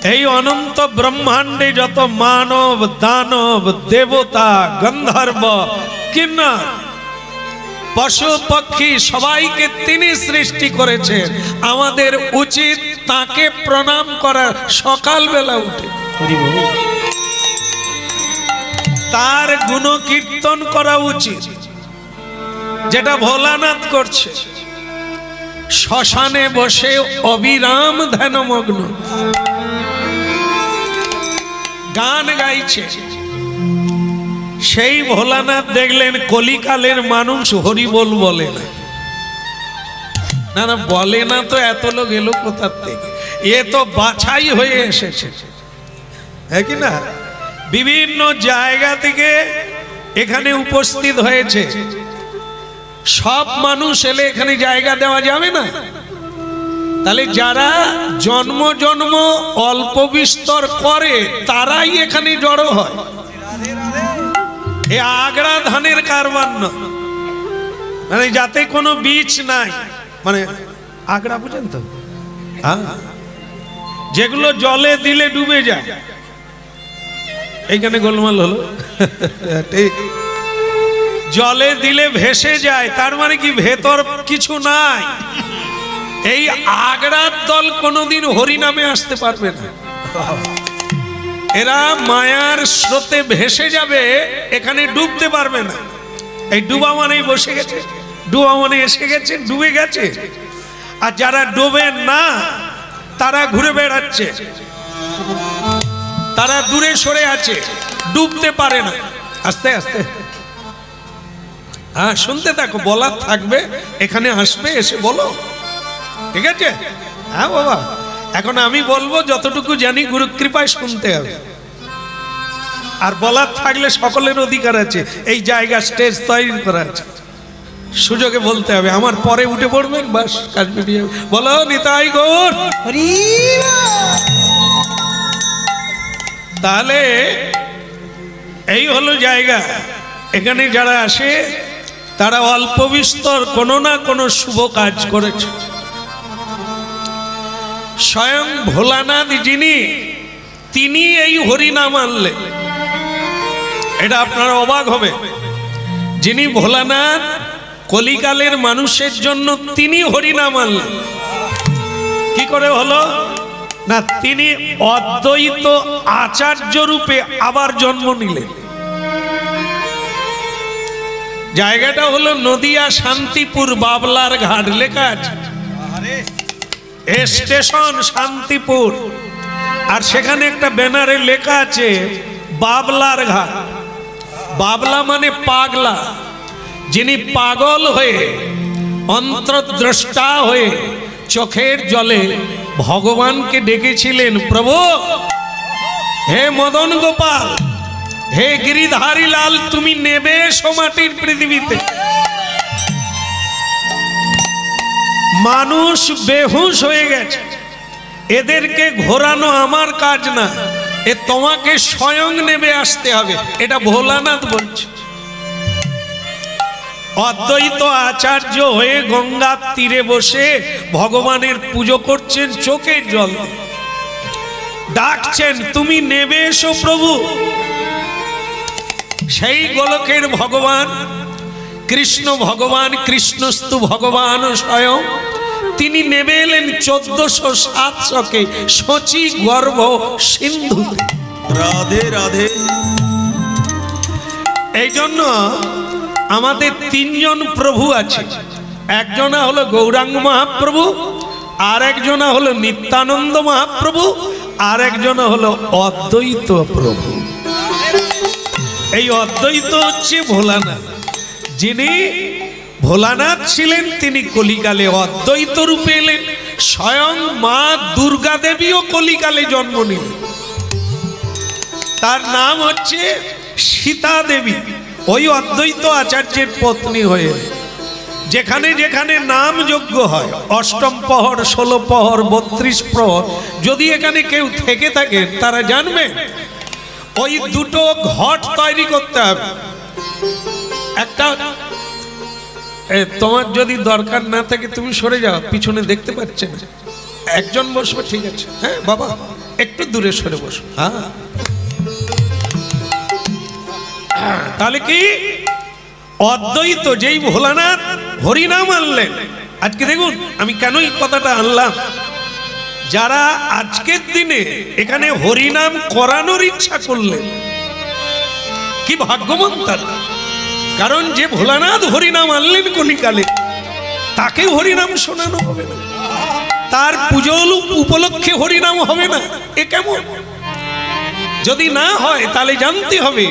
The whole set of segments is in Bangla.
এই অনন্ত ব্রহ্মাণ্ডে যত মানব দানব দেবতা গন্ধর্ব কিন্নর পশু পক্ষী সবাইকে তিনি সৃষ্টি করেছেন। আমাদের উচিত তাকে প্রণাম করা, সকালবেলা উঠে তার গুণ কীর্তন করা উচিত, যেটা ভোলানাথ করছে। শ্মশানে বসে অবিরাম ধ্যানমগ্ন গান গাইছে। সেই ভোলানাথ দেখলেন কলিকালের মানুষ হরিবোল বলে না। না না বলে না তো এত লোক এলো কোথার থেকে? এ তো বাছাই হয়ে এসেছে, হ্যাঁ কি না? বিভিন্ন জায়গা থেকে এখানে উপস্থিত হয়েছে। সব মানুষ এলে এখানে জায়গা দেওয়া যাবে না। তাহলে যারা জন্ম জন্ম অল্প বিস্তর করে তারাই এখানে জড়ো হয়। এ আগড়া ধানের কারবার নয়, মানে যাতে কোনো বীজ নাই, মানে আগড়া বুঝেন তো, যেগুলো জলে দিলে ডুবে যায়। এইখানে গোলমাল হলো, ঠিক, জলে দিলে ভেসে যায়, তার মানে কি ভেতর কিছু নাই। এই আগড়ার দল কোনোদিন হরিনামে আসতে পারবে না। এরা মায়ার স্রোতে ভেসে যাবে, এখানে ডুবতে পারবে না। এই ডুবা মানেই বসে গেছে, ডুবা মানে এসে গেছে, ডুবে গেছে। আর যারা ডোবে না তারা ঘুরে বেড়াচ্ছে, তারা দূরে সরে আছে, ডুবতে পারে না। আস্তে আস্তে হ্যাঁ শুনতে থাকো, বলার থাকবে, এখানে আসবে, এসে বলো, ঠিক আছে? হ্যাঁ বাবা, এখন আমি বলবো যতটুকু জানি, গুরু কৃপায় শুনতে হবে। আর বলার থাকলে সকলের অধিকার আছে, এই জায়গা স্টেজ তৈরি করা আছে, সুযোগে বলতে হবে। আমার পরে উঠে পড়বেন, বাস কাজ মিটিয়ে বলো নিতাই গৌর। তাহলে এই হলো জায়গা। এখানে যারা আসে তারা অল্প বিস্তর কোনো না কোনো শুভ কাজ করেছে। স্বয়ং ভোলানাথ যিনি, তিনি এই হরিনাম আনলেন। এটা আপনারা অবাক হবে, যিনি ভোলানাথ কলিকালের মানুষের জন্য তিনি হরিনাম আনলেন। কি করে হলো না, তিনি অদ্বৈত আচার্য রূপে আবার জন্ম নিলেন। জায়গাটা হলো নদিয়া শান্তিপুর, বাবলার ঘাট লেখা আছে, স্টেশন শান্তিপুর। আর সেখানে একটা ব্যানারে লেখা আছে বাবলার ঘাট। বাবলা মানে পাগলা, যিনি পাগল হয়ে অন্তর্দ্রষ্টা হয়ে চোখের জলে ভগবানকে ডেকেছিলেন, প্রভু হে মদন গোপাল, হে গিরিধারী লাল, তুমি নেবে মাটির পৃথিবীতে। মানুষ বেহুশ হয়ে গেছে, এদেরকে ঘোরানো আমার কাজ না, এ তোমাকে স্বয়ং নেবে আসতে হবে। এটা ভোলানাথ বলছে। অদ্বৈত আচার্য হয়ে গঙ্গার তীরে বসে ভগবানের পুজো করছেন, চোখের জল ডাকছেন, তুমি নেবে এসো প্রভু। সেই গোলকের ভগবান কৃষ্ণ ভগবান, কৃষ্ণস্তু ভগবান স্বয়ং, তিনি নেমে এলেন 1407 শচী গর্ভ সিন্ধু। রাধে রাধে। এই জন্য আমাদের তিনজন প্রভু আছে। একজনা হলো গৌরাঙ্গ মহাপ্রভু, আর একজনা হলো নিত্যানন্দ মহাপ্রভু, আর একজনা হলো অদ্বৈত প্রভু। এই অদ্বৈত হচ্ছে ভোলানাথ। যিনি ভোলানাথ ছিলেন তিনি কলিকালে অদ্বৈত রূপে এলেন। স্বয়ং মা দুর্গা দেবীও কলিকালে জন্ম নিলেন। তার নাম হচ্ছে সীতা দেবী, ওই অদ্বৈত আচার্যের পত্নী হয়ে। যেখানে যেখানে নাম যজ্ঞ হয়, অষ্টম প্রহর, 16 প্রহর, 32 প্রহর, যদি এখানে কেউ থেকে থাকেন তারা জানবেন ওই দুটো ঘট তৈরি করতে হবে। একটা, তোমার যদি দরকার না থাকে তুমি সরে যাও, পিছনে দেখতে পাচ্ছে না, একজন বসবে, ঠিক আছে? হ্যাঁ বাবা, একটু দূরে সরে বসুন। হ্যাঁ, তাহলে কি অদ্বৈত যেই ভোলানাথ হরিনাম আনলেন। আজকে দেখুন আমি কেন এই কথাটা আনলাম, যারা আজকের দিনে এখানে হরিনাম করানোর ইচ্ছা করলেন কি ভাগ্যবান তারা। কারণ যে ভোলানাথ হরিনাম আনলেন কলিকালে তাকে হরিনাম শোনানো হবে না, তার পুজো উপলক্ষে হরিনাম হবে না, এ কেমন? যদি না হয় তাহলে জানতে হবে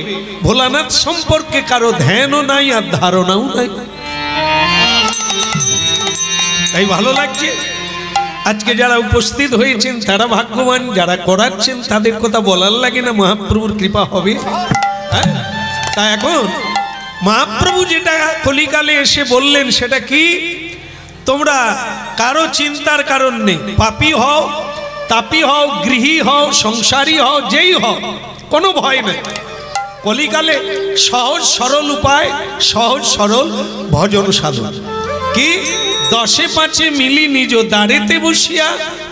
ভোলানাথ সম্পর্কে কারো ধ্যানও নাই আর ধারণাও নাই। তাই ভালো লাগছে আজকে যারা উপস্থিত হয়েছেন তারা ভাগ্যবান, যারা করাচ্ছেন তাদের কথা বলার লাগে না, মহাপ্রভুর কৃপা হবে। হ্যাঁ, তা এখন মহাপ্রভু যেটা কলিকালে এসে বললেন সেটা কি, তোমরা কারো চিন্তার কারণ নেই, পাপী হও, তাপী হও, গৃহী হও, সংসারী হও, যেই হও, কোনো ভয় নেই। কলিকালে সহজ সরল উপায়, সহজ সরল ভজন সাধন কি, 10 5 মিলি নিজ দাঁড়েতে বসিয়া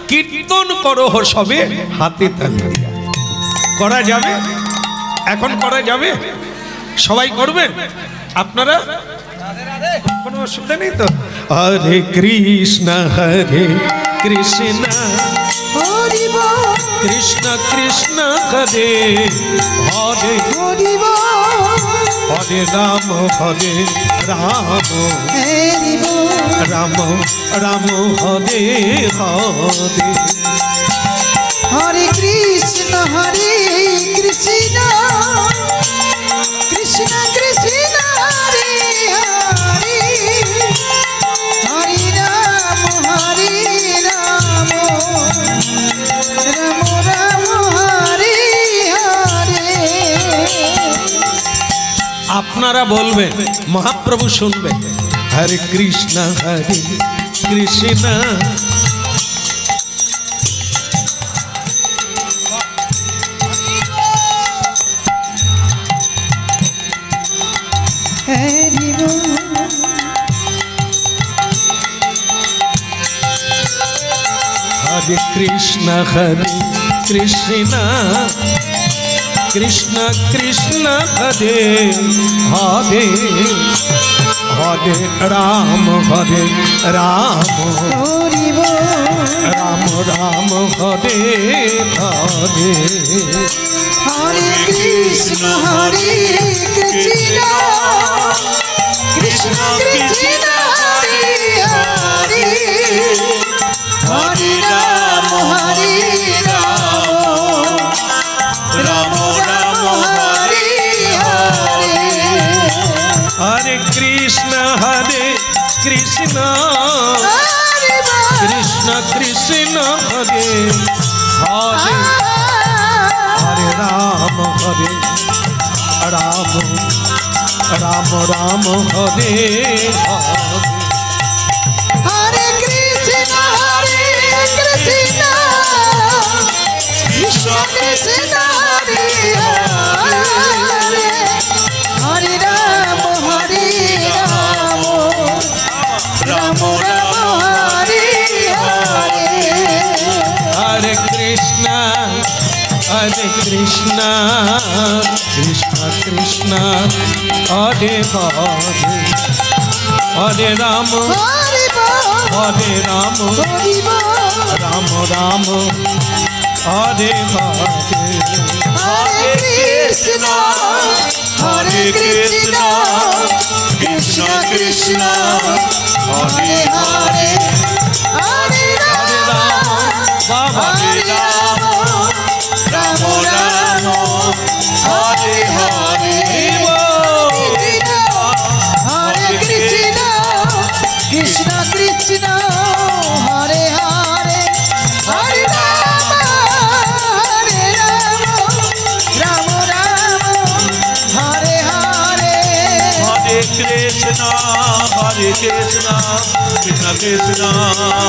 কীর্তন করহ সবে হাতে তালি দিয়া। করা যাবে? এখন করা যাবে? সবাই করবে? আপনারা কোনো অসুবিধা নেই তো? হরে কৃষ্ণ কৃষ্ণ কৃষ্ণ কৃষ্ণ হরে হরে হরে রাম রাম রাম রাম হরে হরে হরে কৃষ্ণ কৃষ্ণ কৃষ্ণ হরে হরে হরে রাম রাম রাম হরে হরে। আপনারা বলবেন, মহাপ্রভু শুনবেন। হরে কৃষ্ণ কৃষ্ণ হরে কৃষ্ণ কৃষ্ণ কৃষ্ণ কৃষ্ণ হরে হরে হরে রাম রাম রাম রাম হরে হরে হরে কৃষ্ণ কৃষ্ণ কৃষ্ণ কৃষ্ণ হরে হরে হরে রাম রাম রাম হরে হরে। হরে কৃষ্ণ কৃষ্ণ কৃষ্ণ কৃষ্ণ হরে হরে হরে রাম রাম রাম রাম হরে হরে হরে কৃষ্ণ কৃষ্ণ কৃষ্ণ কৃষ্ণ হরে হরে হরে রাম রাম রাম হরে হরে। হরে কৃষ্ণ কৃষ্ণ কৃষ্ণ হরে হরে হরে রাম রাম রাম হরে হরে। হরে কৃষ্ণ কৃষ্ণ কৃষ্ণ হরে হরে হরে রাম রাম রাম হরে হরে। হরে কৃষ্ণ কৃষ্ণ কৃষ্ণ হরে হরে হরে রাম রাম রাম হরে হরে। हरे कृष्णा कृष्ण कृष्ण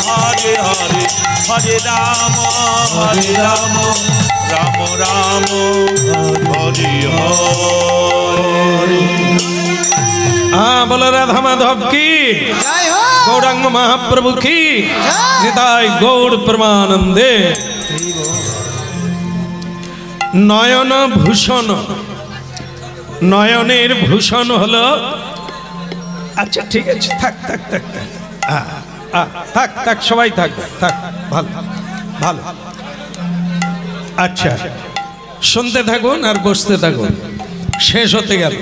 हरे हरे हरे राम राम राम हरे हरे। हाँ बोलो राधा माधव की जय हो। गौरांग महाप्रभु की निताय गौर परमानंदे। নয়ন ভূষণ, নয়নের ভূষণ হলো, আচ্ছা ঠিক আছে, থাক থাক থাক থাক, থাক থাক, সবাই থাকবে, থাক, ভালো ভালো। আচ্ছা, শুনতে থাকুন আর বসতে থাকুন, শেষ হতে গেল।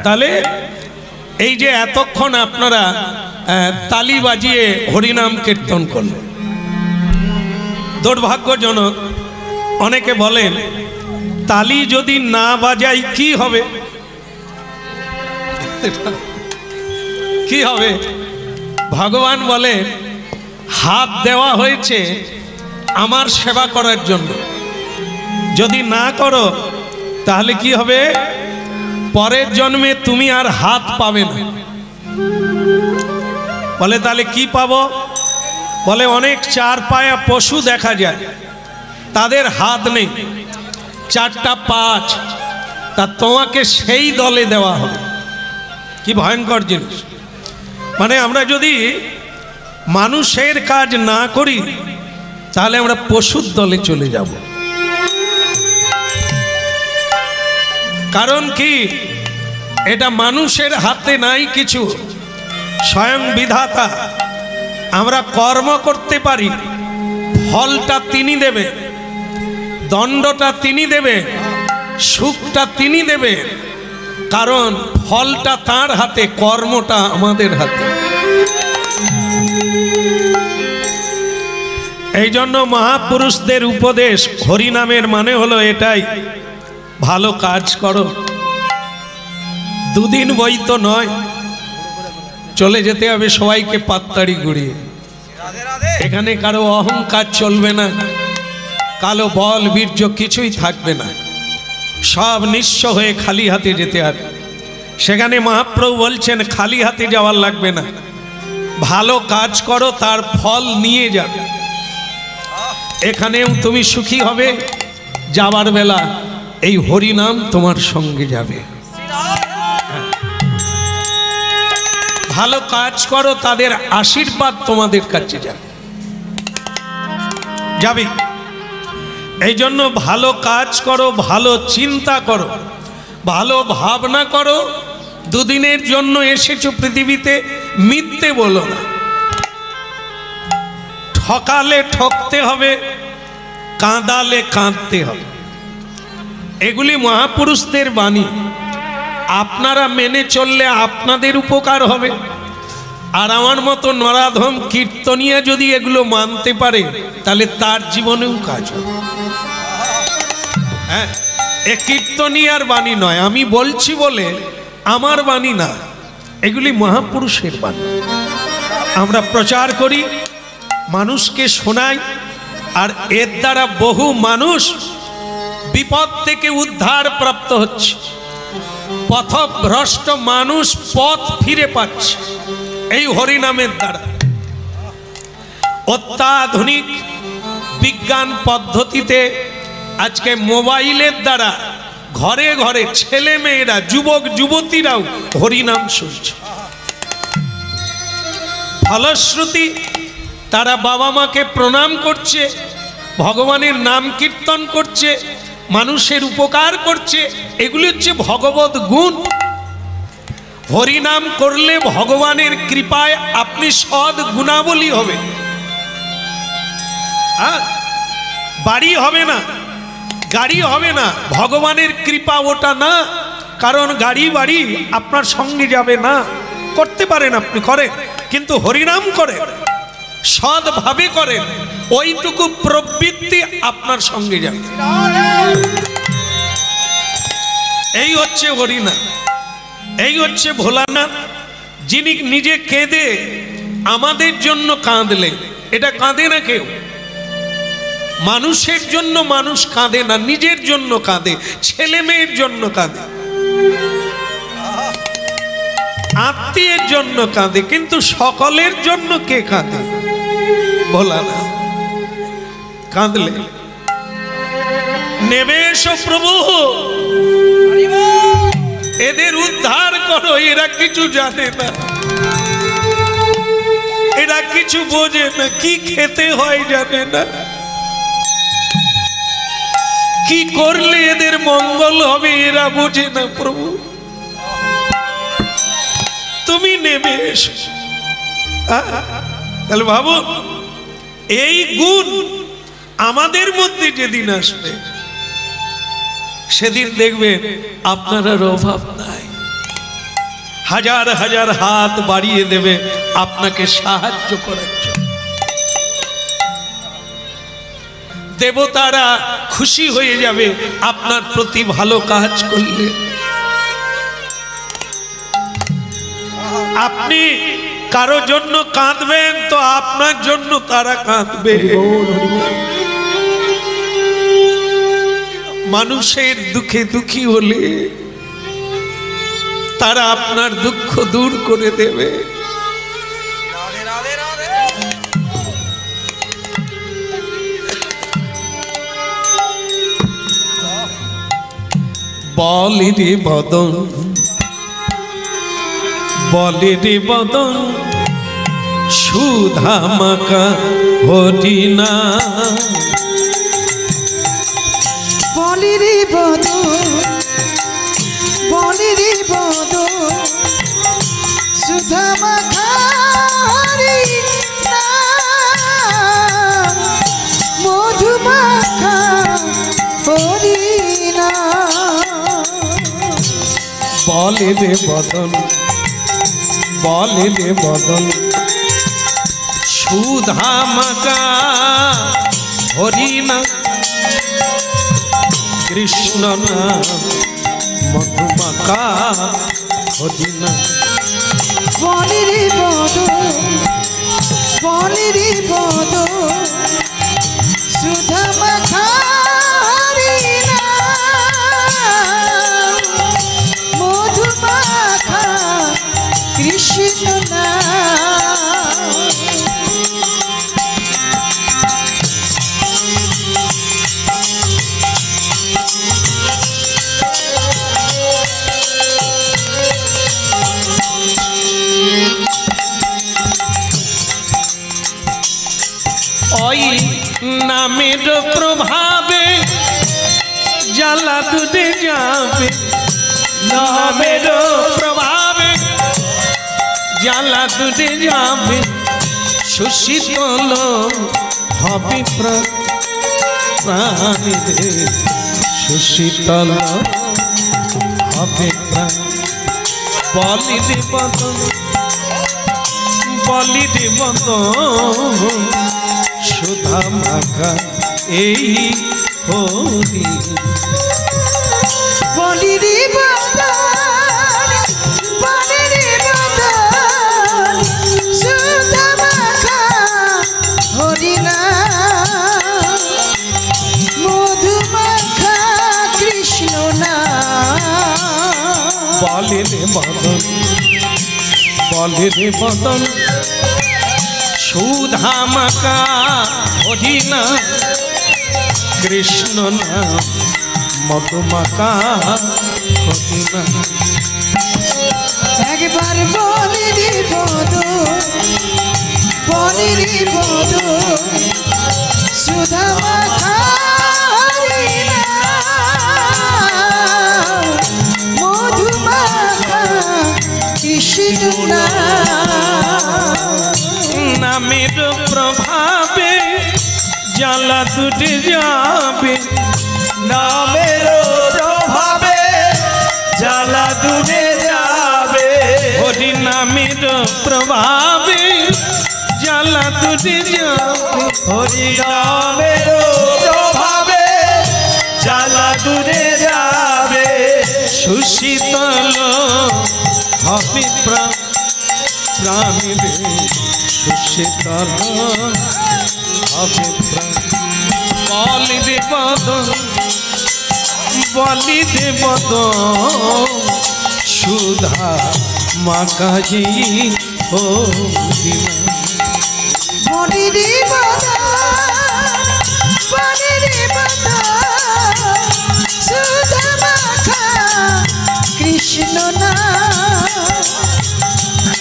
তাহলে এই যে এতক্ষণ আপনারা তালি বাজিয়ে হরিনাম কীর্তন করলেন, দুর্ভাগ্যজনক অনেকে বলেন তালি যদি না বাজাই কি হবে? কি হবে? ভগবান বলেন হাত দেওয়া হয়েছে আমার সেবা করার জন্য, যদি না করো তাহলে কি হবে? পরের জন্মে তুমি আর হাত পাবে না। বলে তাহলে কি পাবো? বলে অনেক চার পায়া পশু দেখা যায়, তাদের হাত নেই, চারটা পাঁচ, তা তোমাকে সেই দলে দেওয়া হবে। কি ভয়ঙ্কর জিনিস! মানে আমরা যদি মানুষের কাজ না করি তাহলে আমরা পশুর দলে চলে যাব। কারণ কি? এটা মানুষের হাতে নাই কিছু, স্বয়ং বিধাতা। আমরা কর্ম করতে পারি, ফলটা তিনি দেবে, দণ্ডটা তিনি দেবে, সুখটা তিনি দেবে, কারণ ফলটা তার হাতে, কর্মটা আমাদের হাতে। এই জন্য মহাপুরুষদের উপদেশ, হরিনামের মানে হলো এটাই, ভালো কাজ করো। দুদিন বই তো নয়, চলে যেতে হবে সবাইকে পাত্তাড়ি ঘুরিয়ে। এখানে কারো অহংকার চলবে না, কালো বল বীর্য কিছুই থাকবে না, সব নিঃস্ব হয়ে খালি হাতে যেতে হবে। সেখানে মহাপ্রভু বলছেন খালি হাতে যাওয়ার লাগবে না, ভালো কাজ করো, তার ফল নিয়ে যাবে। এখানেও তুমি সুখী হবে, যাবার বেলা এই হরিনাম তোমার সঙ্গে যাবে। ভালো কাজ করো, তাদের আশীর্বাদ তোমাদের কাছে যাবে। এই জন্য ভালো কাজ করো, ভালো চিন্তা করো, ভালো ভাবনা করো। দুদিনের জন্য এসেছো পৃথিবীতে, মিথ্যে বলো না। ঠকালে ঠকতে হবে, কাঁদালে কাঁদতে হবে। এগুলি মহাপুরুষদের বাণী, আপনারা মেনে চললে আপনাদের উপকার হবে। আর আমার মতো নরাধম কীর্তনিয়া যদি এগুলো মানতে পারে তাহলে তার জীবনেও কাজ হবে। হ্যাঁ, এ কীর্তনিয়ার বাণী নয়, আমি বলছি বলে আমার বাণী না, এগুলি মহাপুরুষের বাণী। আমরা প্রচার করি, মানুষকে শোনাই, আর এর দ্বারা বহু মানুষ বিপদ থেকে উদ্ধার প্রাপ্ত হচ্ছে। পথভ্রষ্ট মানুষ পথ ফিরে পাচ্ছে এই হরিনামের দ্বারা। অত্যাধুনিক বিজ্ঞান পদ্ধতিতে আজকে মোবাইলের দ্বারা ঘরে ঘরে ছেলে মেয়েরা, যুবক যুবতীরাও হরিনাম শুনছে। ফলশ্রুতি তারা বাবা মাকে প্রণাম করছে, ভগবানের নাম কীর্তন করছে, মানুষের উপকার করছে। এগুলি হচ্ছে ভগবত গুণ। হরিনাম করলে ভগবানের কৃপায় আপনি সৎ গুণাবলী হবে। বাড়ি হবে না, গাড়ি হবে না, ভগবানের কৃপা ওটা না। কারণ গাড়ি বাড়ি আপনার সঙ্গে যাবে না। করতে পারেন, আপনি করেন, কিন্তু হরিনাম করেন, সৎভাবে করেন, ওইটুকু প্রবৃত্তি আপনার সঙ্গে যাবে। এই হচ্ছে হরিনাম, এই হচ্ছে ভোলানাথ, যিনি নিজে কেঁদে আমাদের জন্য কাঁদলেন। এটা কাঁদে না কেউ, মানুষের জন্য মানুষ কাঁদে না, নিজের জন্য কাঁদে, ছেলে মেয়ের জন্য কাঁদে, আত্মীয়ের জন্য কাঁদে, কিন্তু সকলের জন্য কে কাঁদে? ভোলানাথ। কাঁদলে নেমে এসো প্রভু, এদের উদ্ধার করো। এরা কিছু জানে না, এরা কিছু বোঝে না, কি খেতে হয় জানে না, কি করলে এদের মঙ্গল হবে এরা বোঝে না প্রভু, তুমি নেমে এসো। তাহলে ভাবো এই গুণ আমাদের মধ্যে যেদিন আসবে সেদিন দেখবেন আপনার আর অভাব নাই, হাজার হাজার হাত বাড়িয়ে দেবে আপনাকে সাহায্য করার জন্য। দেবতারা খুশি হয়ে যাবে আপনার প্রতি ভালো কাজ করলে। আপনি কারো জন্য কাঁদবেন তো আপনার জন্য তারা কাঁদবে। মানুষের দুঃখে দুঃখী হলে তারা আপনার দুঃখ দূর করে দেবে। বলে রে বদন, বলে রে বদন, সুধা মাকা হরিনা। বলে রে বদন, বলে রে বদন, সুধা মাখা হরিনা, মধু মাখা হরিনা। বলে রে বদন, বলে রে বদন, সুধা মাকা হরিনা, কৃষ্ণ নাম মধুমাকা হরিনা। বলে রে বদন, বলে রে বদন, সুধা মাখা হরিনা, মধু মাখা কৃষ্ণ নাম। ওই নামের প্রভাবে জ্বালা দুধে যাবে, নামের প্রভাবে জ্বালা দুধে যাবে, সুশীতল হবে প্রাণীরে, সুশীতল হবে প্রাণ। বলি রে বদন, বলি রে বদন, সুধা মাখা এই হরি। বলি রে বদন, বলি রে বদন, সুধা মাখা হরিনা, মধু মাখা কৃষ্ণ নাম। বলে রে বদন, বলে রে বদন, সুধা মাকা হরিনা, কৃষ্ণ নাম মধুমাকা হরিনা। একবার বলি রে বদন, বলি রে বদন, সুধা মাখা হরিনা, মধু মাখা কৃষ্ণ নাম। নামের প্রভাবে জ্বালা দুটে যাবে, নামের প্রভাবে জ্বালা দূরে যাবে, হরি নামের প্রভাবে জ্বালা দুটে যাবে, হরি নামের প্রভাবে জ্বালা দূরে যাবে, সুশীতল হবে প্রাণীরে, সুশীতল হবে প্রাণ। বলি রে বদন, বলি রে বদন, সুধা মাকাজি হরিনা। বলি রে বদন, বলি রে বদন, সুধা মাখা কৃষ্ণ নাম,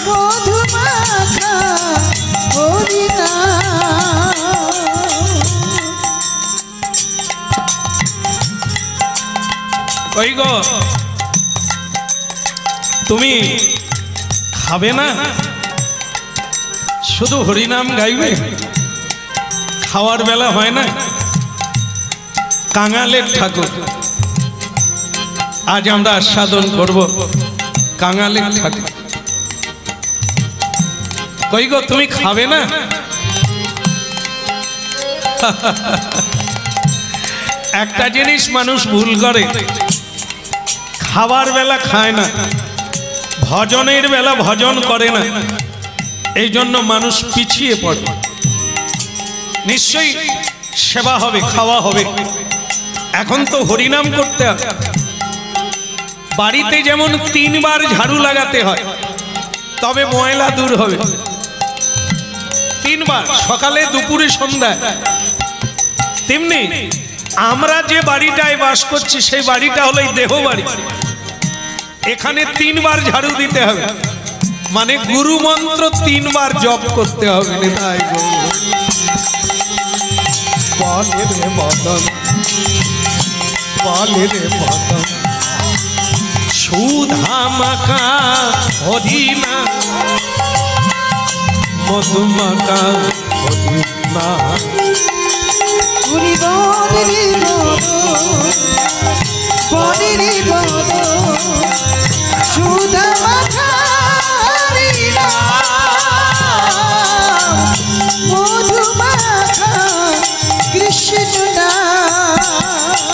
মধু মাখা হরিনা। কই গো তুমি খাবে না, শুধু হরিনাম গাইবে? খাওয়ার বেলা হয় না? কাঙালের ঠাকুর আজ আমরা আস্বাদন করব। কাঙালের ঠাকুর কই গো তুমি খাবে না? একটা জিনিস মানুষ ভুল করে, খাবার বেলা খায় না, ভজনের বেলা ভজন করে না, এই জন্য মানুষ পিছিয়ে পড়ে। নিশ্চয়ই সেবা হবে, খাওয়া হবে, এখন তো হরিনাম করতে হবে। বাড়িতে যেমন 3 বার ঝাড়ু লাগাতে হয় তবে ময়লা দূর হবে, 3 বার, সকালে, দুপুরে, সন্ধ্যায়। তেমনি আমরা যে বাড়িটায় বাস করছি সেই বাড়িটা হলো এই দেহ বাড়ি, এখানে 3 বার ঝাড়ু দিতে হবে, মানে গুরু মন্ত্র 3 বার জপ করতে হবে। নিতাই গৌর বলে রে মদন, বলে রে মদন, সুধা মাখা হরিনা, মধুমাখা হরিনা। হরি বলে রে বলে রে সুধা মাখা হরিনা, মধু মাখা কৃষ্ণ নাম।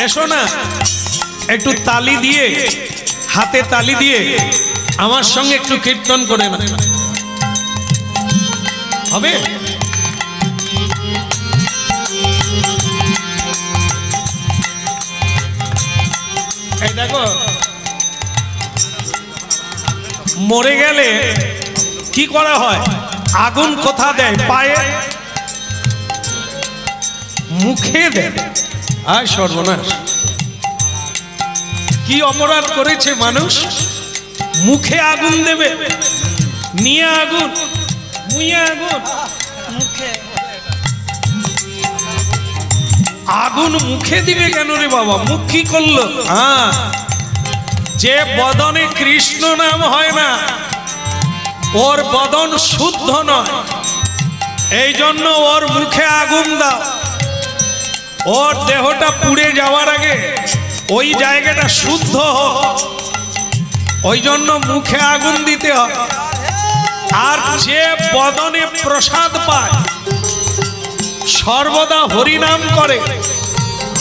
এসো না একটু তালি দিয়ে, হাতে তালি দিয়ে আমার সঙ্গে একটু কীর্তন করে না, হবে? এই দেখো, মরে গেলে কি করা হয়? আগুন কোথা দেয়? পায়ে, মুখে দেয়। আয় সর্বনাশ, কি অপরাধ করেছে মানুষ? মুখে আগুন দেবে, নিয়ে আগুন, মুয়ে আগুন, মুখে আগুন, মুখে দিবে কেন রে বাবা? মুখ কি করলো? যে বদনে কৃষ্ণ নাম হয় না, ওর বদন শুদ্ধ নয়, এই জন্য ওর মুখে আগুন দাও। ওর দেহটা পুড়ে যাওয়ার আগে ওই জায়গাটা শুদ্ধ হোক, ওই জন্য মুখে আগুন দিতে হয়। আর যে বদনে প্রসাদ পায়, সর্বদা হরিনাম করে,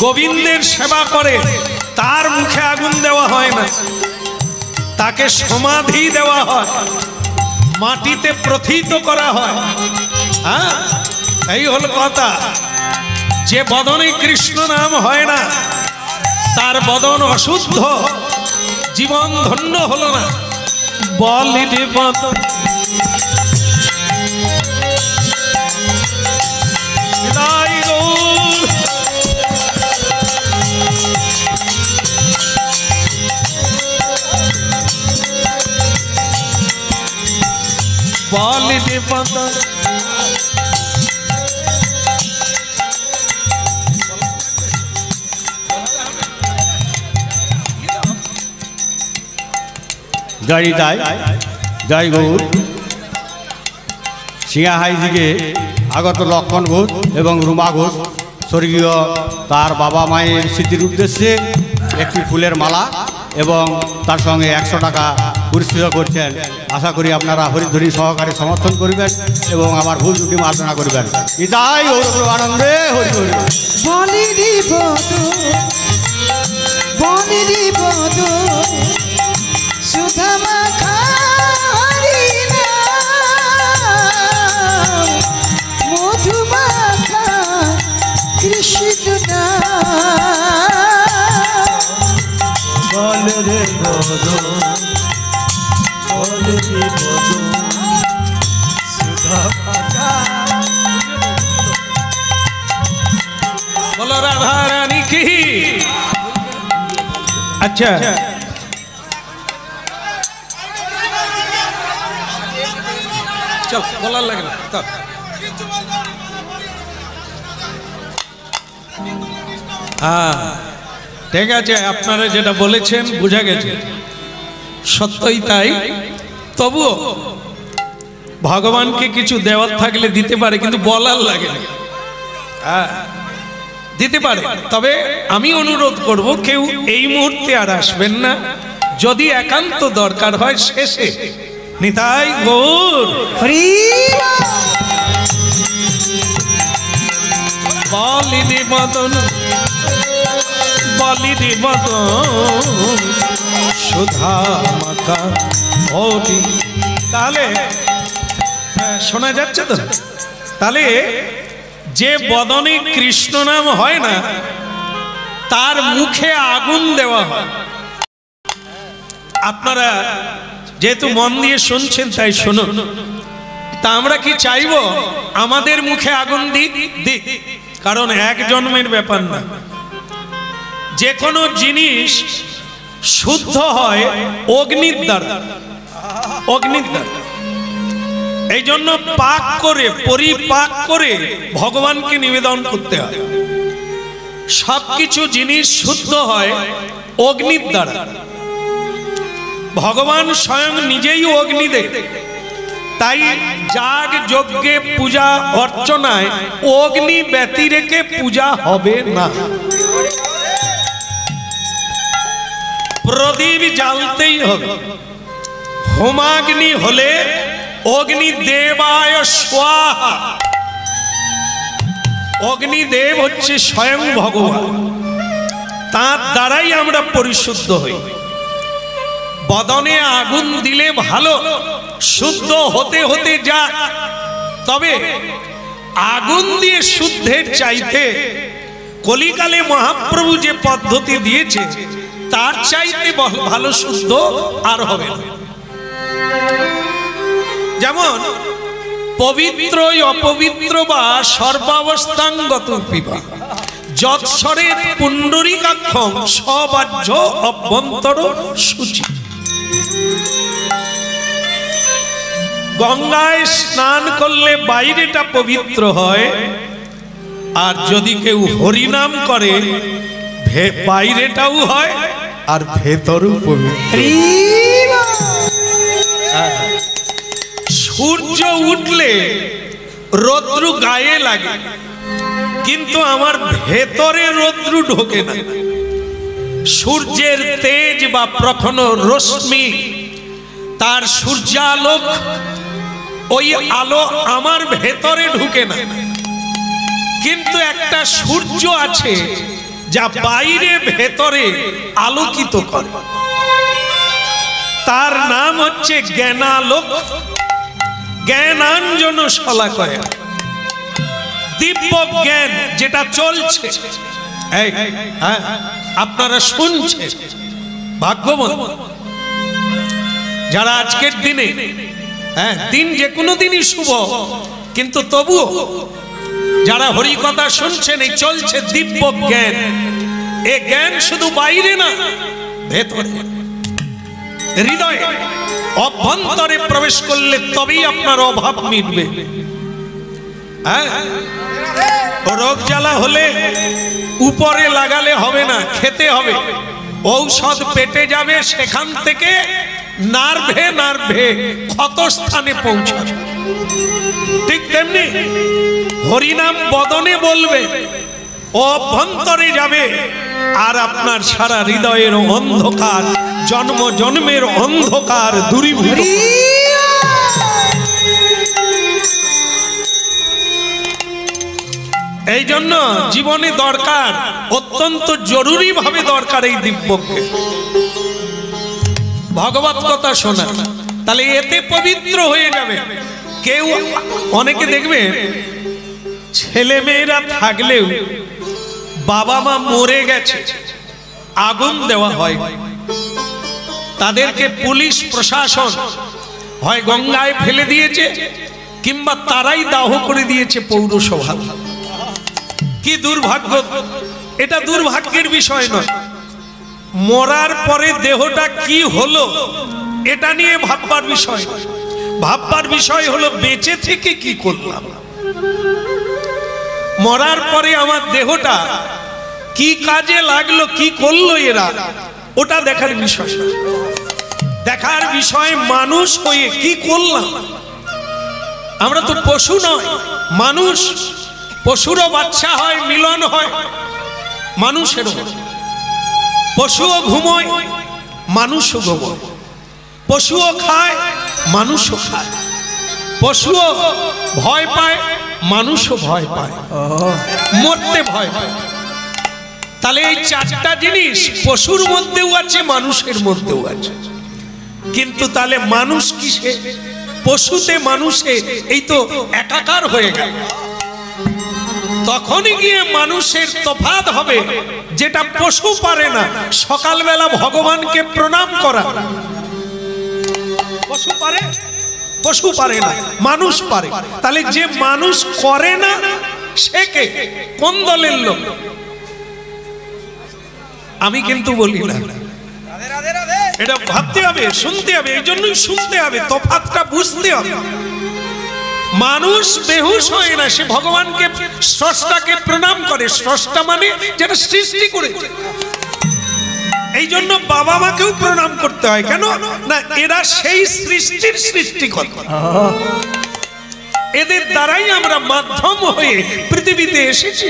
গোবিন্দের সেবা করে, তার মুখে আগুন দেওয়া হয় না, তাকে সমাধি দেওয়া হয়, মাটিতে প্রথিত করা হয়। হ্যাঁ, এই হল কথা। যে বদনে কৃষ্ণ নাম হয় না, তার বদন অশুদ্ধ, জীবন ধন্য হলো না। বলি রে বদন, বিদায় গৌর, বলি রে বদন, জয় নিতাই, জয় গৌর। সিংহাহাই দিকে আগত লক্ষণ ঘোষ এবং রুমা ঘোষ স্বর্গীয় তার বাবা মায়ের স্মৃতির উদ্দেশ্যে একটি ফুলের মালা এবং তার সঙ্গে 100 টাকা পুরস্কৃত করছেন। আশা করি আপনারা হরিধ্বনি সহকারে সমর্থন করবেন এবং আমার ভুল ত্রুটি মার্জনা করবেন। নিতাই গৌর আনন্দে হরি হরি। বলি রে বলি রে সুধা মাখা হরিনা, মধু মাখা কৃষ্ণ নাম। বলে রে বদন, বলে রে বদন, সুধা মাখা। বলো রাধা রানী কি। আচ্ছা, চল, বলার লাগে না, চল। ঠিক আছে, আপনারা যেটা বলেছেন বুঝা গেছে, সত্যই তাই। তবুও ভগবানকে কিছু দেওয়ার থাকলে দিতে পারে, কিন্তু বলার লাগে না। দিতে পারে, তবে আমি অনুরোধ করব কেউ এই মুহূর্তে আর আসবেন না, যদি একান্ত দরকার হয় শেষে। নিতাই গৌর বলিনি বদন, বলিনি বদন সুধা মাকা হরি। তাহলে শোনা যাচ্ছে তো? তাহলে যে বদনে কৃষ্ণ নাম হয় না, তার মুখে আগুন দেওয়া হয়। আপনারা যেহেতু মন দিয়ে শুনছেন তাই শুনুন। তা আমরা কি চাইব আমাদের মুখে আগুন দিক? কারণ এক জন্মের ব্যাপার না। যে কোনো জিনিস শুদ্ধ হয় অগ্নির দ্বারা, অগ্নির দ্বারা। এই জন্য পাক করে, পরিপাক করে ভগবানকে নিবেদন করতে হয়। সবকিছু জিনিস শুদ্ধ হয় অগ্নির দ্বারা। ভগবান স্বয়ং নিজেই অগ্নি দেয়, তাই যাগ যজ্ঞে পূজা অর্চনায় অগ্নি ব্যতি রেখে পূজা হবে না। প্রদীপ জ্বালতেই হবে। হোমাগ্নি হলে অগ্নি দেবায় স্বাহা। অগ্নিদেব হচ্ছে স্বয়ং ভগবান, তার দ্বারাই আমরা পরিশুদ্ধ হই। বদনে আগুন দিলে ভালো, শুদ্ধ হতে হতে যা। তবে আগুন দিয়ে শুদ্ধের চাইতে কলিকালে মহাপ্রভু যে পদ্ধতি দিয়েছে তার চাইতে ভালো শুদ্ধ আর হবে না। যেমন পবিত্র অপবিত্র বা সর্বাবস্থাঙ্গত পিবা যৎসরে পুণ্ডরীকাক্ষং সবাহ্য অভ্যন্তর শুচি। গঙ্গায় স্নান করলে বাইরেটা পবিত্র হয়, আর যদি কেউ হরিনাম করে বাইরেটাও হয় আর ভেতরও পবিত্র। সূর্য উঠলে রৌদ্র গায়ে লাগে, কিন্তু আমার ভেতরে রৌদ্র ঢোকে না। সূর্যের তেজ বা প্রখর রশ্মি, তার সূর্যালোক, ওই আলো আমার ভেতরে ঢুকে না। কিন্তু একটা সূর্য আছে যা বাইরে ভেতরে আলোকিত করে, তার নাম হচ্ছে জ্ঞানালোক, জ্ঞানাঞ্জন শলাকয়া। দিব্য জ্ঞান যেটা চলছে, আপনারা শুনছেন, ভাগ্যবান যারা আজকের দিনে, দিন যে কোনো দিনই শুভ, কিন্তু তবুও যারা হরি কথা শুনছেন, এই চলছে দিব্য জ্ঞান। এ জ্ঞান শুধু বাইরে না, ভেতরে হৃদয়ে অভ্যন্তরে প্রবেশ করলে তবেই আপনার অভাব মিটবে। রোগ জ্বালা হলে উপরে লাগালে হবে না, খেতে হবে। ঔষধ পেটে যাবে, সেখান থেকে নার্ভে নার্ভে ক্ষতস্থানে পৌঁছাবে। ঠিক তেমনি হরিনাম বদনে বলবে, অভ্যন্তরে যাবে, আর আপনার সারা হৃদয়ের অন্ধকার, জন্ম জন্মের অন্ধকার দূরীভূত। এই জন্য জীবনে দরকার, অত্যন্ত জরুরি ভাবে দরকার এই দিব্যকে ভগবত কথা শোনা। তাহলে এতে পবিত্র হয়ে যাবে। কেউ অনেকে দেখবে ছেলে মেয়েরা থাকলেও বাবা মা মরে গেছে, আগুন দেওয়া হয়, তাদেরকে পুলিশ প্রশাসন হয় গঙ্গায় ফেলে দিয়েছে, কিংবা তারাই দাহ করে দিয়েছে পৌরসভা। কি দুর্ভাগ্য! এটা দুর্ভাগ্যের বিষয় নয়, মরার পরে দেহটা কি হলো এটা নিয়ে ভাববার বিষয় নয়। ভাববার বিষয় হলো বেঁচে থেকে কি করলাম। মরার পরে আমার দেহটা কি কাজে লাগলো, কি করলো এরা, ওটা দেখার বিষয় না। দেখার বিষয় মানুষ হয়ে কি করলাম। আমরা তো পশু নয়, মানুষ। পশুরও বাচ্চা হয়, মিলন হয়, মানুষেরও। পশুও ঘুমোয়, মানুষও ঘুমোয়। পশুও খায়, মানুষও খায়। পশুও ভয় পায়, মানুষও ভয় পায়, মরতে ভয় পায়। তাহলে এই চারটা জিনিস পশুর মধ্যেও আছে, মানুষের মধ্যেও আছে। কিন্তু তাহলে মানুষ কিসে? পশুতে মানুষে এই তো একাকার হয়ে গেল। তখনই গিয়ে মানুষের তফাৎ হবে, যেটা পশু পারে না। সকালবেলা ভগবানকে প্রণাম করা পশু পারে, পশু পারে না, মানুষ পারে। তাহলে যে মানুষ করে না সে কে? কোন দলের লোক? আমি কিন্তু বলি না, এটা ভাবতে হবে, শুনতে হবে। এই জন্যই শুনতে হবে, তফাৎটা বুঝতে হবে। মানুষ বেহুশ হয় না, সে ভগবানকে, স্রষ্টাকে প্রণাম করে। স্রষ্টা মানে যেটা সৃষ্টি করেছে। এই জন্য বাবা মাকেও প্রণাম করতে হয়। কেন না? এরা সেই সৃষ্টির সৃষ্টিকর্তা। এদের দ্বারাই আমরা মাধ্যম হয়ে পৃথিবীতে এসেছি।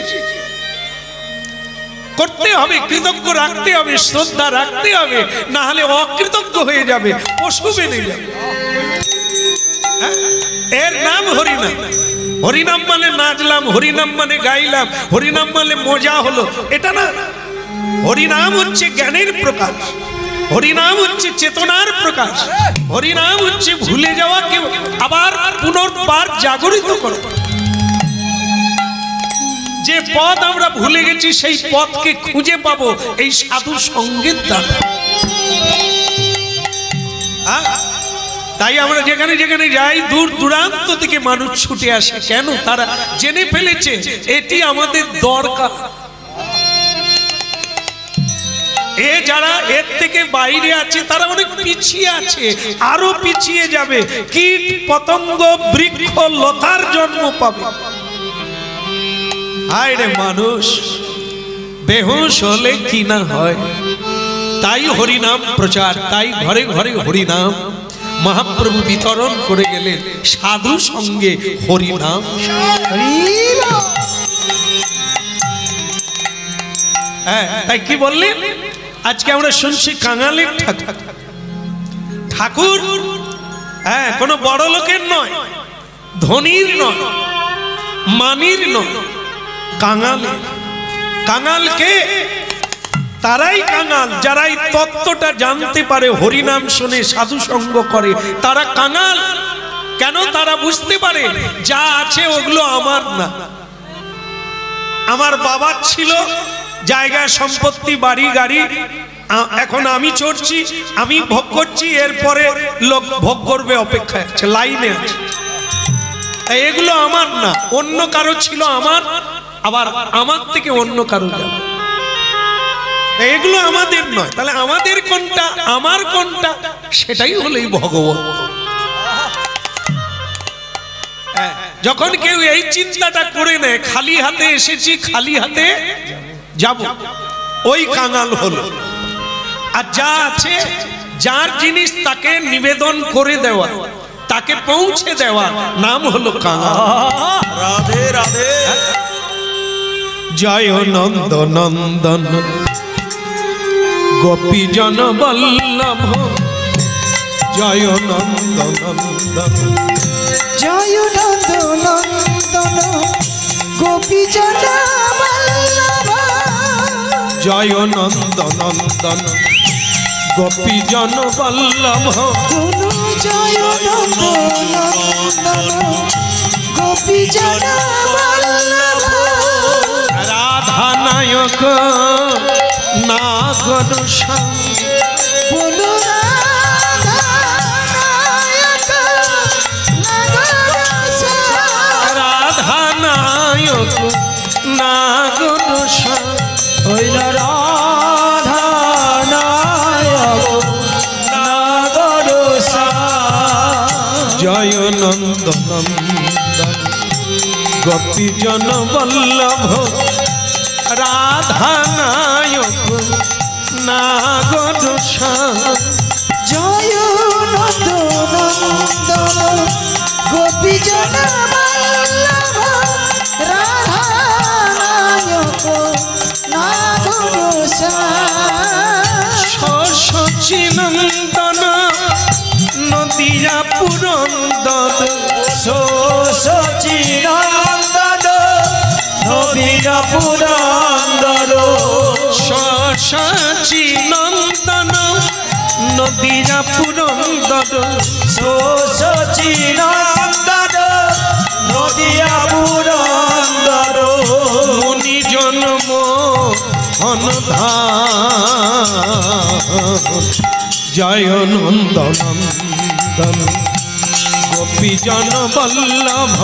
করতে হবে, কৃতজ্ঞ রাখতে হবে, শ্রদ্ধা রাখতে হবে, না হলে অকৃতজ্ঞ হয়ে যাবে, পশু বেনে যাবে। এর নাম হরিনাম। হরিনাম মানে নাচলাম, হরিনাম মানে গাইলাম, হরিনাম মানে মজা হলো, এটা না। হরিনাম হচ্ছে জ্ঞানের প্রকাশ, হরিনাম হচ্ছে চেতনার প্রকাশ, হরিনাম হচ্ছে ভুলে যাওয়াকে আবার পুনর্বার জাগরিত করা। যে পথ আমরা ভুলে গেছি সেই পথকে খুঁজে পাবো এই সাধু সঙ্গের দ্বারা। তাই আমরা যেখানে যেখানে যাই, দূর দূরান্ত থেকে মানুষ ছুটে আসে। কেন? তারা জেনে ফেলেছে এটি আমাদের দরকার। এ যারা এর থেকে বাইরে আছে তারা অনেক পিছিয়ে আছে, আরো পিছিয়ে যাবে। কীট পতঙ্গ বৃক্ষ লতার জন্ম পাবে। হায় রে মানুষ, বেহুশ হলে কি না হয়। তাই হরিনাম প্রচার, তাই ঘরে ঘরে হরিনাম মহাপ্রভু বিতরণ করে গেলেন। সাধু সঙ্গে হরিনাম। হ্যাঁ, তাই কি বললেন? আজকে আমরা শুনছি কাঙালের ঠাকুর। ঠাকুর হ্যাঁ, কোনো বড় লোকের নয়, ধনীর নয়, মানির নয়, কাঙালের। কাঙালকে তারাই কাঙাল যারা এই তত্ত্বটা জানতে পারে, হরিনাম শুনে সাধু সঙ্গ করে, তারা কাঙাল। কেন? তারা বুঝতে পারে যা আছে ওগুলো আমার না। আমার বাবার ছিল জায়গা সম্পত্তি, বাড়ি গাড়ি, এখন আমি চড়ছি, আমি ভোগ করছি, এরপরে লোক ভোগ করবে অপেক্ষায় আছে, লাইনে আছে। এগুলো আমার না, অন্য কারো ছিল আমার, আবার আমার থেকে অন্য কারো যাবে। এগুলো আমাদের নয়। তাহলে আমাদের কোনটা, আমার কোনটা, সেটাই হলেই ভগবত। যখন কেউ এই চিন্তাটা করে নেয়, খালি হাতে এসেছি, খালি হাতে যাব, ওই কাঙাল হলো। আর যা আছে, যার জিনিস তাকে নিবেদন করে দেওয়া, তাকে পৌঁছে দেওয়া, নাম হলো কাঙাল। রাধে রাধে। জয় নন্দ নন্দন গোপী জন বল্লভ, জয় নন্দ নন্দন, জয় নন্দ নন্দন গোপী জন বল্লভ, জয় নন্দ নন্দন গোপী জন বল্লভ, গুরু জয় নন্দ নন্দন গোপী জন বল্লভ, রাধা নায়ক নাগর সঙ্গ, বলো রাধা নায়ক নাগর সঙ্গ, রাধা নায়ক নাগর সঙ্গ, হইল রাধা নায়ক নাগর সঙ্গ, জয় নন্দ নন্দন গোপী জন বল্লভ, রাধা নায়ক নাগর শ্যাম জয় নন্দনন্দন গোপী জন বল্লভ রাধা নায়ক নাগর সচি নন্দন নদিয়া পুরন্দর সচিনন্দন নবীন পুরন্দর সচি নন্দন নদিয়া পুরন্দর সচিনন্দন নদিয়া পুরন্দর মুনি জন্ম অনুধান জয় নন্দনন্দন গোপী জন বল্লভ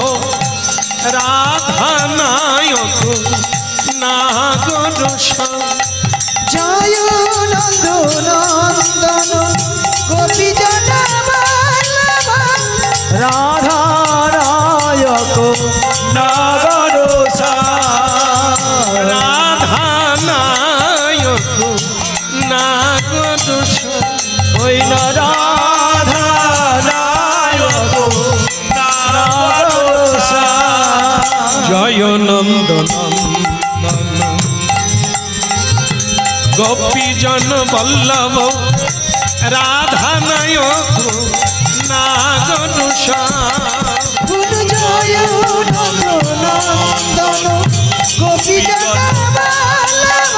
রাধা নায়ক নাগর শ্যাম জয় নন্দনন্দন গোপী জন বল্লভ রাধা নায়ক নাগর শ্যাম রাধা নায়ক নাগর শ্যাম ওই না রাধা নায়ক নাগর শ্যাম জয় নন্দনন্দন গোপী জন বল্লভ রাধা নায়ক নাগর শ্যাম ফুল জয় নন্দনন্দন গোপী জন বল্লভ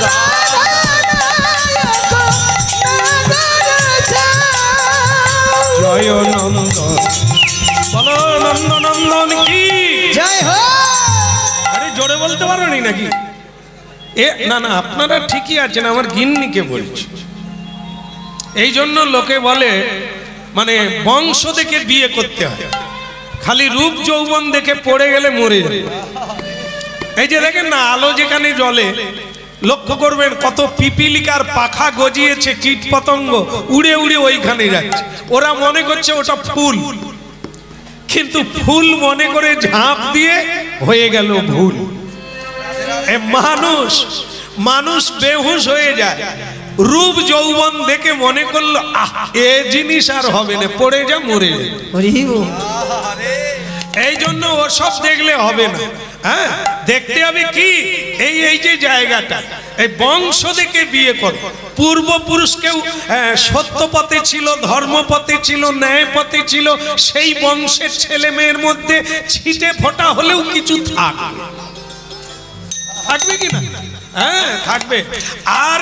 রাধা নায়ক নাগর জয় নন্দন বলো নন্দনন্দন কি জয় হো আরে জোরে বলতে পারো নি নাকি এ না না আপনারা ঠিকই আছেন আমার গিন্নিকে বলছি এই জন্য লোকে বলে মানে বংশ দেখে বিয়ে করতে হয় খালি রূপ যৌবন দেখে পড়ে গেলে মরে যায় এই যে দেখেন না আলো যেখানে জ্বলে লক্ষ্য করবেন কত পিপিলিকার পাখা গজিয়েছে কীট পতঙ্গ উড়ে উড়ে ওইখানে যাচ্ছে ওরা মনে করছে ওটা ফুল কিন্তু ফুল মনে করে ঝাঁপ দিয়ে হয়ে গেল ভুল এ মানুষ বেহুশ হয়ে যায় রূপ যৌবন দেখে মনে করলো এ জিনিস আর হবে না পড়ে যা মরে যায় এই জন্য ওসব দেখলে হবে না হ্যাঁ দেখতে হবে কি এই যে জায়গাটা এই বংশ দেখে বিয়ে করো পূর্বপুরুষ কেউ সত্যপথে ছিল ধর্মপথে ছিল ন্যায়পথে ছিল সেই বংশের ছেলে মেয়ের মধ্যে ছিটে ফোঁটা হলেও কিছু থাকবে কি না হ্যাঁ থাকবে আর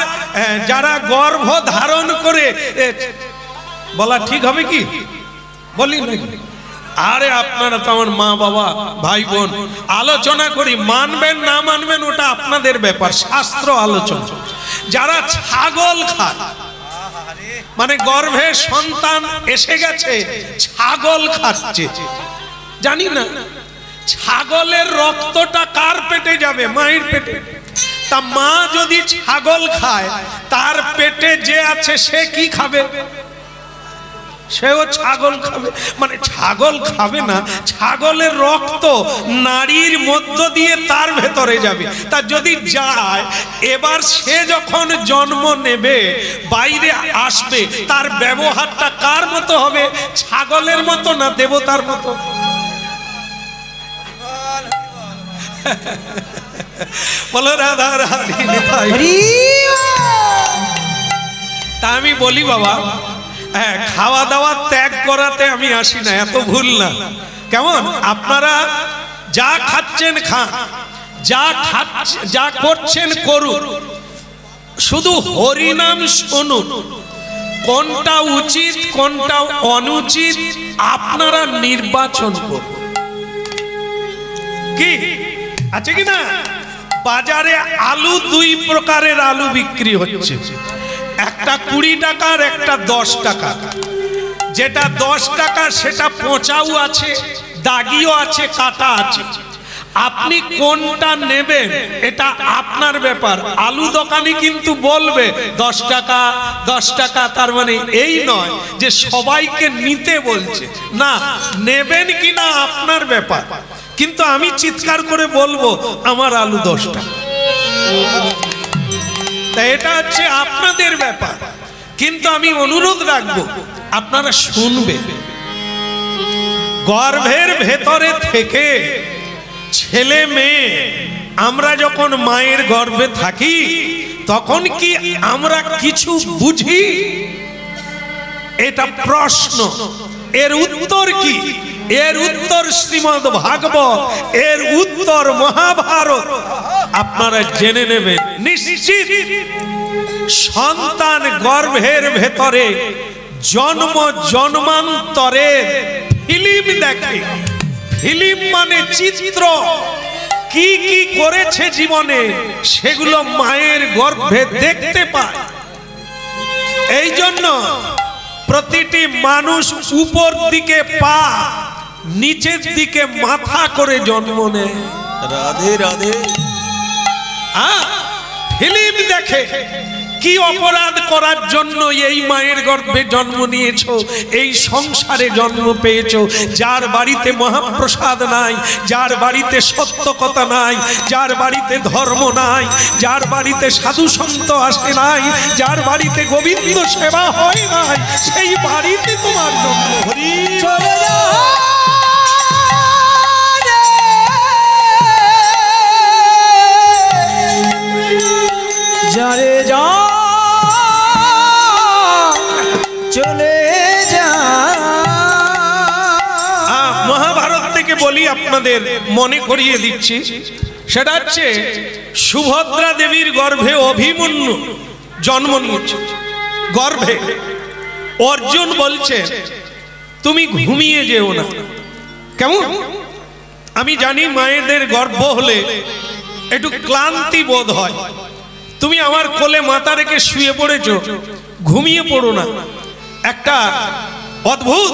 যারা গর্ভ ধারণ করে বলা ঠিক হবে কি বলি নাকি আরে আপনারা তো আমার মা বাবা ভাই বোন আলোচনা করি মানবেন না মানবেন ওটা আপনাদের ব্যাপার শাস্ত্র আলোচনা যারা ছাগল খায় মানে গর্ভে সন্তান এসে গেছে ছাগল খাচ্ছে জানি না ছাগলের রক্তটা কার পেটে যাবে মায়ের পেটে তা মা যদি ছাগল খায় তার পেটে যে আছে সে কি খাবে সেও ছাগল খাবে মানে ছাগল খাবে না ছাগলের রক্ত নারীর মধ্য দিয়ে তার ভেতরে যাবে তা যদি যায় এবার সে যখন জন্ম নেবে বাইরে আসবে তার ব্যবহারটা কার মতো হবে ছাগলের মতো না দেবতার মতো বলো রাধা রানী তা আমি বলি বাবা হ্যাঁ খাওয়া দাওয়া ত্যাগ করাতে আমি আসি না এত ভুল না কেমন আপনারা যা খাচ্ছেন খান যা করছেন করুন শুধু হরিনাম শুনুন কোনটা উচিত কোনটা অনুচিত আপনারা নির্বাচন করুন কি আছে কি না বাজারে আলু দুই প্রকারের আলু বিক্রি হচ্ছে একটা 20 টাকার একটা 10 টাকা যেটা 10 টাকা সেটা পচাও আছে দাগিও আছে কাটা আছে আপনি কোনটা নেবেন এটা আপনার ব্যাপার আলু দোকানি কিন্তু বলবে 10 টাকা তার মানে এই নয় যে সবাইকে নিতে বলছে না নেবেন কিনা আপনার ব্যাপার কিন্তু আমি চিৎকার করে বলবো আমার আলু 10 টাকা তা এটা হচ্ছে আপনাদের ব্যাপার, কিন্তু আমি অনুরোধ রাখবো আপনারা শুনবেন। গর্ভের ভেতরে থেকে ছেলে মেয়ে, আমরা যখন মায়ের গর্ভে থাকি তখন কি আমরা কিছু বুঝি? এটা প্রশ্ন। এর উত্তর কি? এর উত্তর শ্রীমদ্ ভাগবত, এর উত্তর মহাভারত। আপনারা জেনে নেবেন নিশ্চিত। সন্তান গর্ভের ভেতরে জন্ম জন্মান্তরের ফিল্ম দেখে। ফিল্ম মানে চিত্র, কি কি করেছে জীবনে সেগুলো মায়ের গর্ভে দেখতে পায়। এই জন্য প্রতিটি মানুষ উপর দিকে পা, নিচের দিকে মাথা করে জন্ম নেয়। রাধে রাধে। ফিল্ম দেখে কি অপরাধ করার জন্য এই মায়ের গর্ভে জন্ম নিয়েছো, এই সংসারে জন্ম পেয়েছো। যার বাড়িতে মহাপ্রসাদ নাই, যার বাড়িতে সত্য কথা নাই, যার বাড়িতে ধর্ম নাই, যার বাড়িতে সাধু সন্ত আসে নাই, যার বাড়িতে গোবিন্দ সেবা হয় নাই, সেই বাড়িতে তোমার জন্ম। হরি চলে যাও যারে যা চলে যা। মহাভারত থেকে বলি, আপনাদের মনে করিয়ে দিচ্ছি। সেটা হচ্ছে সুভদ্রা দেবীর গর্ভে অভিমন্যু জন্ম নিয়েছে। গর্ভে অর্জুন বলছে তুমি ঘুমিয়ে যেও না। কেমন? আমি জানি মায়েদের গর্ভ হলে একটু ক্লান্তি বোধ হয়। তুমি আমার কোলে মাথা রেখে শুয়ে পড়েছো, ঘুমিয়ে পড়ো না। একটা অদ্ভুত,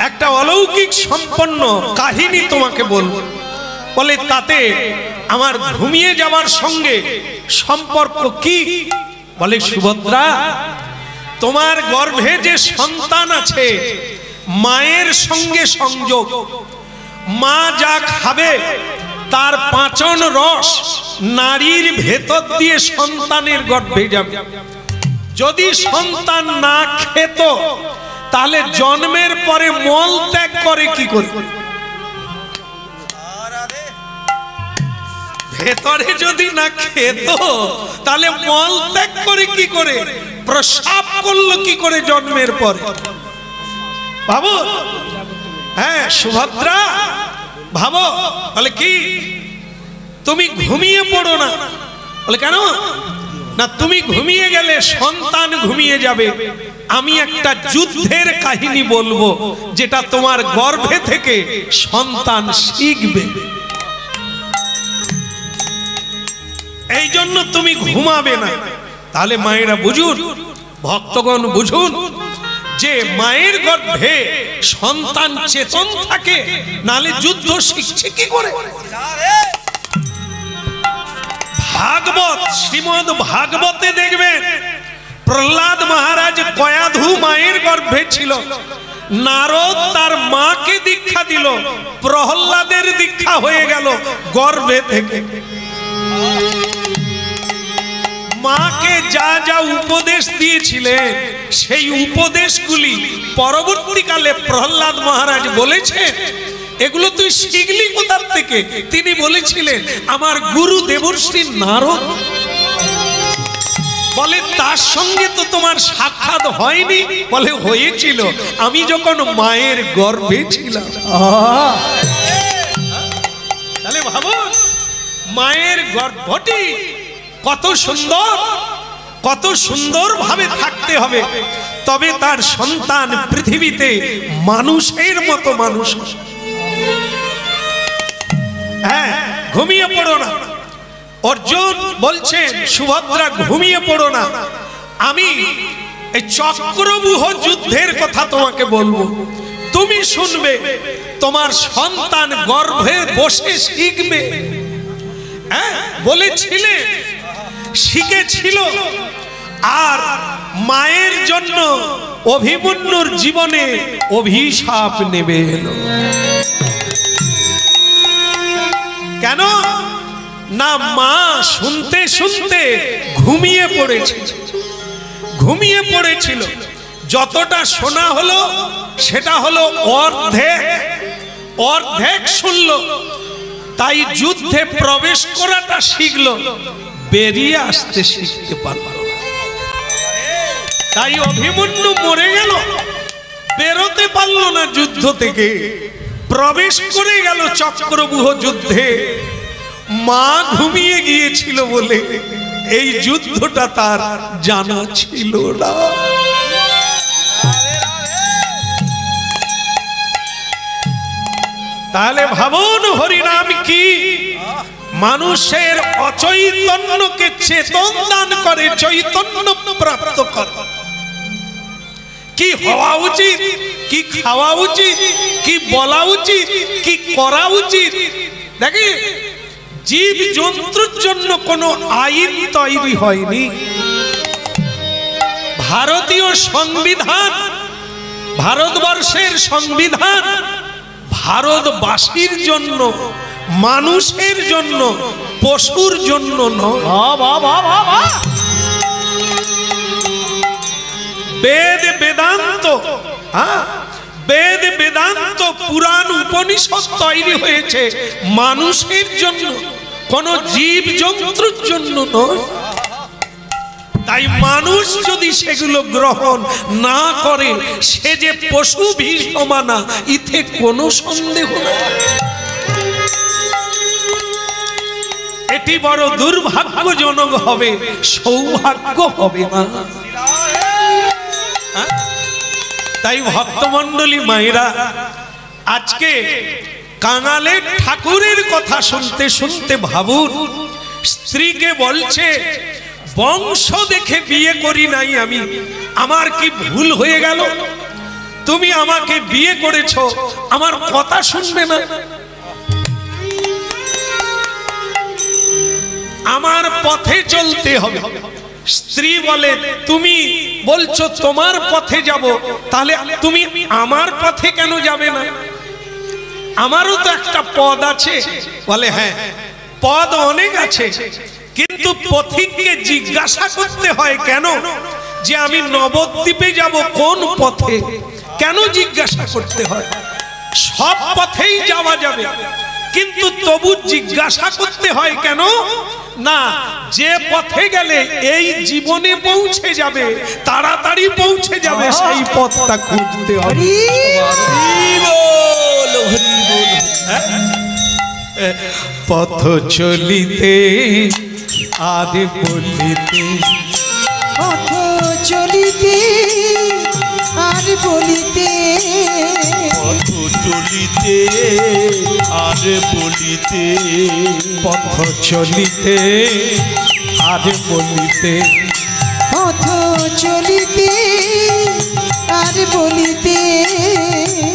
একটা অলৌকিক সম্পন্ন কাহিনী তোমাকে বলবো। বলে তাতে আমার ঘুমিয়ে যাওয়ার সঙ্গে সম্পর্ক কি? বলে সুভদ্রা, তোমার গর্ভে যে সন্তান আছে মায়ের সঙ্গে সংযোগ। মা যা খাবে তার পাচন রস নারীর ভেতর দিয়ে সন্তানের গর্ভে যাবে। যদি সন্তান না খেত তাহলে জন্মের পরে মল ত্যাগ করে কি করে? ভেতরে যদি না খেত তাহলে মল ত্যাগ করে কি করে? প্রসাব করলো কি করে জন্মের পরে? ভাবো। হ্যাঁ সুভদ্রা ভাবো। বলে কি তুমি ঘুমিয়ে পড়ো না। বলে কেন? না তুমি ঘুমিয়ে গেলে সন্তান ঘুমিয়ে যাবে। আমি একটা যুদ্ধের কাহিনী বলবো যেটা তোমার গর্ভে থেকে সন্তান শিখবে। এই জন্য তুমি ঘুমাবে না। তাহলে মায়েরা বুঝুন, ভক্তগণ বুঝুন, যে মায়ের গর্ভে সন্তান চেতন থাকে, নালে যুদ্ধ শিখছে কি করে? ভাগবত, শ্রীমদ্ ভাগবতে দেখবেন প্রহ্লাদ মহারাজ কয়াধু মায়ের গর্ভে ছিল। নারদ তার মাকে দীক্ষা দিল, প্রহ্লাদের দীক্ষা হয়ে গেল গর্ভে থেকে। মাকে যা যা উপদেশ দিয়েছিলেন সেই উপদেশগুলি পরবর্তীকালে প্রহ্লাদ মহারাজ বলেছেন, এগুলো তুই শিখলি কোথা থেকে? তিনি বলেছিলেন আমার গুরু দেবর্ষি নারদ। বলে তার সঙ্গে তো তোমার সাক্ষাৎ হয়নি? বলে হয়েছিল, আমি যখন মায়ের গর্ভে ছিলাম। তাহলে ভাবো মায়ের গর্ভটি কত সুন্দর, কত সুন্দর ভাবে থাকতে হবে, তবে তার সন্তান পৃথিবীতে মানুষের মতো মানুষ। হ্যাঁ, ঘুমিয়ে পড়ো না। অর্জুন বলছেন সুভদ্রা ঘুমিয়ে পড়ো না। আমি এই চক্রব্যূহ যুদ্ধের কথা তোমাকে বলবো, তুমি শুনবে, তোমার সন্তান গর্ভে বসে শিখবে। হ্যাঁ বলেছিলে, শিখেছিল। আর মায়ের জন্য অভিমন্যুর জীবনে অভিশাপ নেবে এলো। কেন? না মা শুনতে শুনতে ঘুমিয়ে পড়েছিল। যতটা শোনা হলো সেটা হলো অর্ধেক শুনলো, তাই যুদ্ধে প্রবেশ করাটা শিখলো, বেরিয়ে আসতে শিখতে পারল না। তাই অভিমন্যু মরে গেল, বেরোতে পারল না যুদ্ধ থেকে, প্রবেশ করে গেল চক্রব্যূহ যুদ্ধে। মা ঘুমিয়ে গিয়েছিল বলে এই যুদ্ধটা তার জানা ছিল না। তাহলে ভাবুন হরিনাম কি মানুষের অচৈতন্যকে চেতন দান করে, চৈতন্য প্রাপ্ত করে। কি হওয়া উচিত, কি খাওয়া উচিত, কি বলা উচিত, কি করা উচিত। দেখি জীব জন্তুর জন্য কোনো আইন তৈরি হয়নি। ভারতীয় সংবিধান, ভারতবর্ষের সংবিধান ভারতবাসীর জন্য, মানুষের জন্য, পশুর জন্য নয়। বেদ বেদান্ত, বেদ বেদান্ত পুরাণ উপনিষদ তৈরি হয়েছে মানুষের জন্য, কোন জীব জন্তুর জন্য নয়। তাই মানুষ যদি সেগুলো গ্রহণ না করে সে যে পশু ভীষমানা, ইতে কোনো সন্দেহ নেই। এটি বড় দুর্ভাগ্যজনক হবে, সৌভাগ্য হবে না। তাই ভক্তমণ্ডলী মায়েরা, আজকে কাঙালের ঠাকুরের কথা শুনতে শুনতে ভাবুন, স্ত্রীকে বলছে বংশ দেখে বিয়ে করি নাই আমি, আমার কি ভুল হয়ে গেল? তুমি আমাকে বিয়ে করেছো, আমার কথা শুনবে না? আমার পথে চলতে হবে। স্ত্রী বলে তুমি বলছো তোমার পথে যাব, তাহলে তুমি আমার পথে কেন যাবে না? আমারও তো একটা পদ আছে। বলে হ্যাঁ, পদ অনেক আছে, কিন্তু পথিককে জিজ্ঞাসা করতে হয় কেন যে আমি নবদ্বীপে যাব কোন পথে? কেন জিজ্ঞাসা করতে হয়? সব পথেই যাওয়া যাবে, কিন্তু তবু জিজ্ঞাসা করতে হয় কেন? না, যে পথে গেলে এই জীবনে পৌঁছে যাবে, তাড়াতাড়ি পৌঁছে যাবে, সেই পথটা খুঁজতে হবে। পথ চলিতে আদে বলিতে, পথ চলিতে আর বলিতে, পথ চলিতে আর বলিতে, পথ চলিতে আর বলিতে, পথ চলিতে আর বলিতে।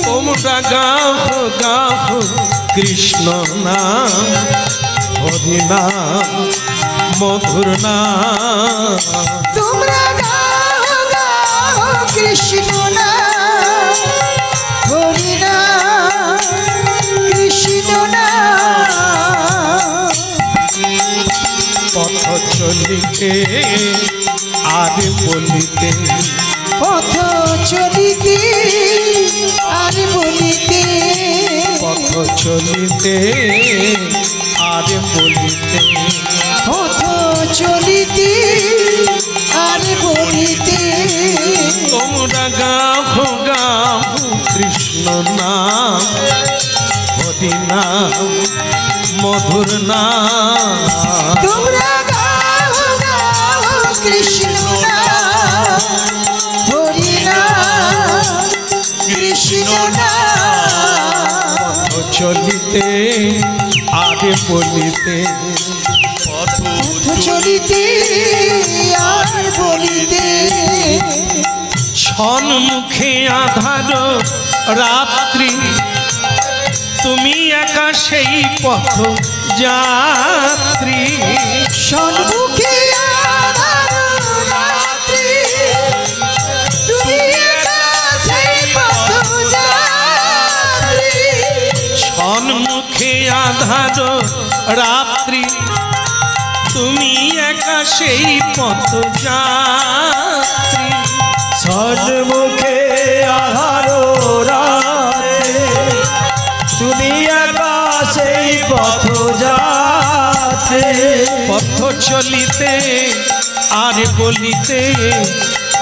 তোমরা গাও গাও কৃষ্ণ নাম, হরি নাম, মধুর নাম। তোমরা গাও গাও কৃষ্ণ নাম, হরি নাম, কৃষ্ণ নাম। পথ চলিতে আর বলিতে, পথ চলিতে আর বলিতে, পথ চলিতে আর বলিতে, পথ চলিতে আর বলিতে। তোমরা গাও গাও কৃষ্ণ নাম, হরি নাম, মধুর নাম। তোমরা গাও গাও কৃষ্ণ নাম, হরি নাম, কৃষ্ণ নাম। পথ চলিতে আর বলিতে, পথ পথ চলিতে আর বলিতে। সন্মুখে আধার রাত্রি, তুমি একা সেই পথ যাত্রী। সন্মুখে আধার রাত্রি, তুমি একা সেই পথ যাত্রী। সন্মুখে আধার রাত্রি, তুমি একা সেই পথযাত্রী। সন্মুখে আধার রাতে তুমি একা সেই পথযাত্রী। পথ চলিতে আর বলিতে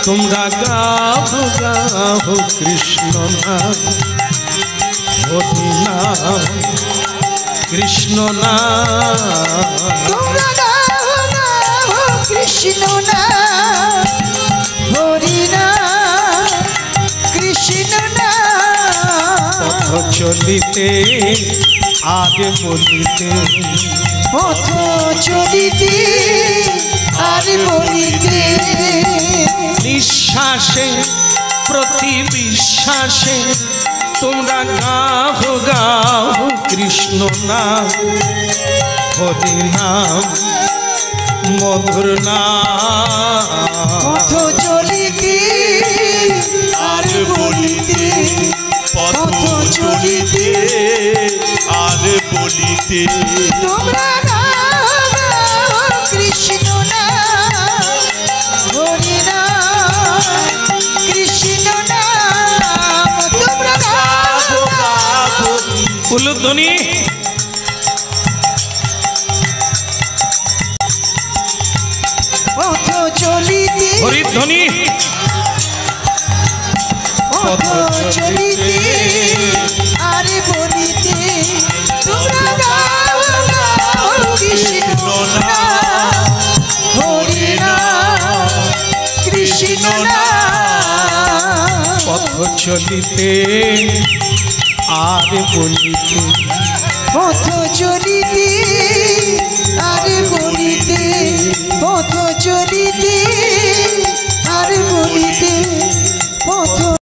তোমরা গাও গাও কৃষ্ণ নাম, হরি নাম, কৃষ্ণ নাম। তোমরা গাও গাও কৃষ্ণ নাম, হরি নাম, কৃষ্ণ নাম। পথ চলিতে আর বলিতে পথ চলিতে আর বলিতে নিঃশ্বাসে প্রতি বিশ্বাসে তোমরা গাও গাও কৃষ্ণ নাম, হরি নাম, মধুর নাম। পথ চলিতে আর বলিতে, পথ চলিতে আর বলিতে তোমরা গাও গাও কৃষ্ণ নাম, হরি নাম, কৃষ্ণ নাম। তোমরা গাও গাও উলুধ্বনি পথ চলিতে, হরিধ্বনি পথ চলিতে আর বলিতে তোমরা গাও গাও কৃষ্ণ নাম, হরি নাম, কৃষ্ণ নাম। পথ চলিতে আর বলিতে পথ চলিতে